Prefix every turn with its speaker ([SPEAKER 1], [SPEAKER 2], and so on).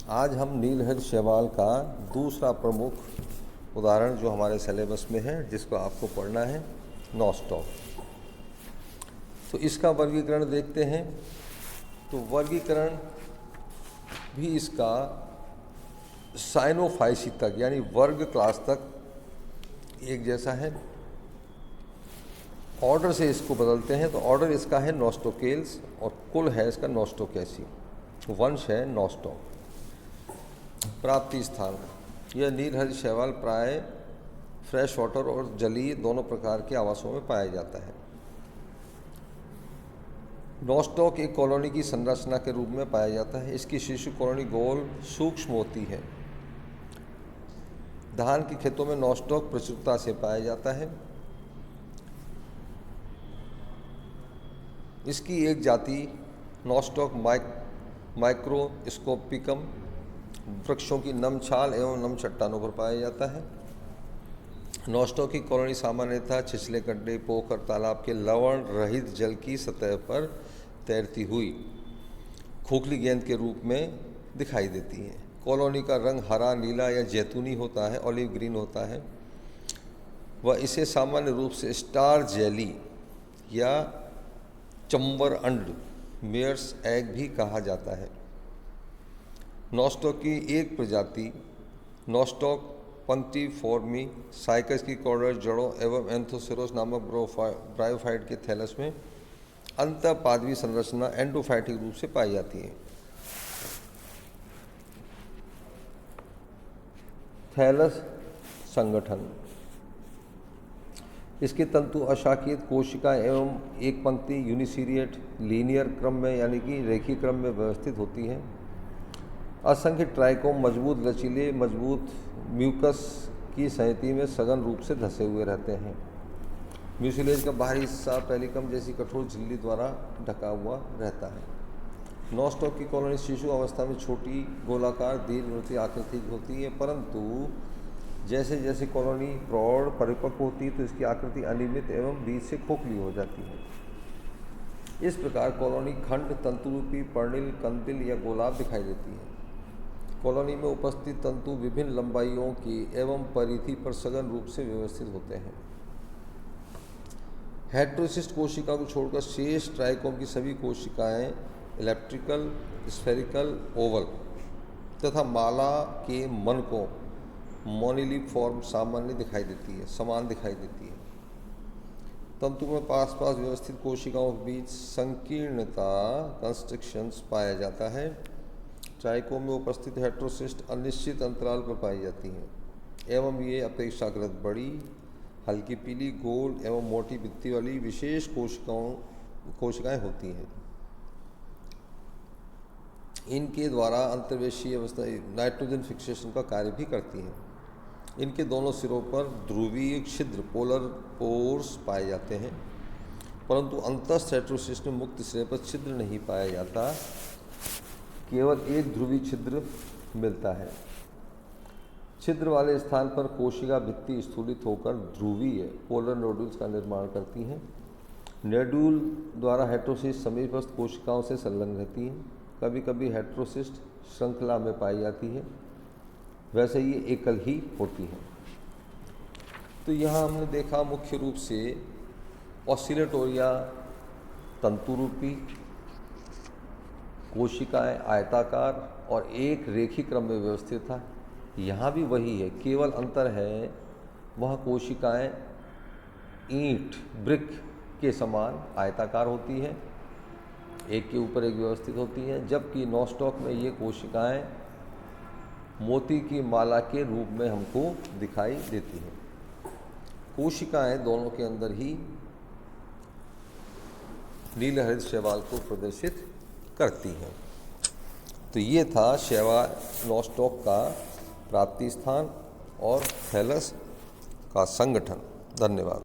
[SPEAKER 1] आज हम नीलहरित शैवाल का दूसरा प्रमुख उदाहरण जो हमारे सिलेबस में है, जिसको आपको पढ़ना है, नॉस्टॉक। तो इसका वर्गीकरण देखते हैं। तो वर्गीकरण भी इसका साइनोफाइसी तक यानी वर्ग क्लास तक एक जैसा है। ऑर्डर से इसको बदलते हैं तो ऑर्डर इसका है नॉस्टोकेल्स और कुल है इसका नॉस्टोकेसी। वंश है नॉस्टॉक। प्राप्ति स्थान, यह नीलहरित शैवाल प्राय फ्रेश वाटर और जलीय दोनों प्रकार के आवासों में पाया जाता है। नॉस्टॉक एक कॉलोनी की संरचना के रूप में पाया जाता है। इसकी शिशु कॉलोनी गोल सूक्ष्म होती है। धान के खेतों में नॉस्टॉक प्रचुरता से पाया जाता है। इसकी एक जाति नॉस्टॉक माइक्रोस्कोपिकम वृक्षों की नम छाल एवं नम चट्टानों पर पाया जाता है। नॉस्टॉक की कॉलोनी सामान्यतः छिछले गड्ढे, पोखर, तालाब के लवण रहित जल की सतह पर तैरती हुई खोखली गेंद के रूप में दिखाई देती है। कॉलोनी का रंग हरा, नीला या जैतूनी होता है, ऑलिव ग्रीन होता है। वह इसे सामान्य रूप से स्टार जेली या चंबर अंड मेयर्स एग भी कहा जाता है। नॉस्टॉक की एक प्रजाति नॉस्टॉक पंक्तिफोर्मी साइकस की कॉर्डर जड़ों एवं एंथोसेरोस नामक ब्रायोफाइट के थैलस में अंतःपादवी संरचना एंडोफाइटिक रूप से पाई जाती है। थैलस संगठन, इसके तंतु अशाखित कोशिका एवं एक पंक्ति यूनिसीरिएट लीनियर क्रम में यानी कि रेखीय क्रम में व्यवस्थित होती है। असंख्य ट्राइकोम मजबूत लचीले मजबूत म्यूकस की संहति में सघन रूप से धसे हुए रहते हैं। म्यूसिलेज का बाहरी हिस्सा पेलिकम जैसी कठोर झिल्ली द्वारा ढका हुआ रहता है। नॉस्टॉक की कॉलोनी शिशु अवस्था में छोटी गोलाकार दीर्घवृत्तीय आकृति की होती है, परंतु जैसे जैसे कॉलोनी प्रौढ़ परिपक्व होती है तो इसकी आकृति अनियमित एवं बीच से खोखली हो जाती है। इस प्रकार कॉलोनी खंड तंतुरूपी पर्णिल, कंदिल या गोलाब दिखाई देती है। कॉलोनी में उपस्थित तंतु विभिन्न लंबाइयों की एवं परिधि पर सघन रूप से व्यवस्थित होते हैं। हेटेरोसिस्ट कोशिका को छोड़कर शेष ट्राइकोम की सभी कोशिकाएं इलेप्टिकल, स्फेरिकल, ओवल तथा माला के मन को मोनिलिफॉर्म समान दिखाई देती है। तंतु में पास पास व्यवस्थित कोशिकाओं के बीच संकीर्णता कंस्ट्रक्शंस पाया जाता है। ट्राइकोम में उपस्थित हेटेरोसिस्ट अनिश्चित अंतराल पर पाई जाती हैं एवं ये अपेक्षाकृत बड़ी, हल्की पीली, गोल एवं मोटी भित्ति वाली विशेष कोशिकाएं होती हैं। इनके द्वारा अंतर्वेशीय अवस्था नाइट्रोजन फिक्सेशन का कार्य भी करती हैं। इनके दोनों सिरों पर ध्रुवीय छिद्र पोलर पोर्स पाए जाते हैं, परंतु अंतस्थ हेटेरोसिस्ट में मुक्त सिरे पर छिद्र नहीं पाया जाता, केवल एक ध्रुवीय छिद्र मिलता है। छिद्र वाले स्थान पर कोशिका भित्ति स्थूलित होकर ध्रुवीय पोलर नोड्यूल्स का निर्माण करती हैं। नोड्यूल द्वारा हेटेरोसिस्ट समीपस्थ कोशिकाओं से संलग्न रहती हैं। कभी कभी हेटेरोसिस्ट श्रृंखला में पाई जाती है, वैसे ये एकल ही होती है। तो यहाँ हमने देखा मुख्य रूप से ऑसिलेटोरिया तंतुरूपी कोशिकाएं आयताकार और एक रेखीय क्रम में व्यवस्थित था। यहाँ भी वही है, केवल अंतर है वह कोशिकाएं ईंट ब्रिक के समान आयताकार होती हैं, एक के ऊपर एक व्यवस्थित होती हैं, जबकि नॉस्टॉक में ये कोशिकाएं मोती की माला के रूप में हमको दिखाई देती हैं। कोशिकाएं दोनों के अंदर ही नीलहरित शैवाल को प्रदर्शित करती हैं। तो ये था शैवाल नॉस्टॉक का प्राप्ति स्थान और थैलस का संगठन। धन्यवाद।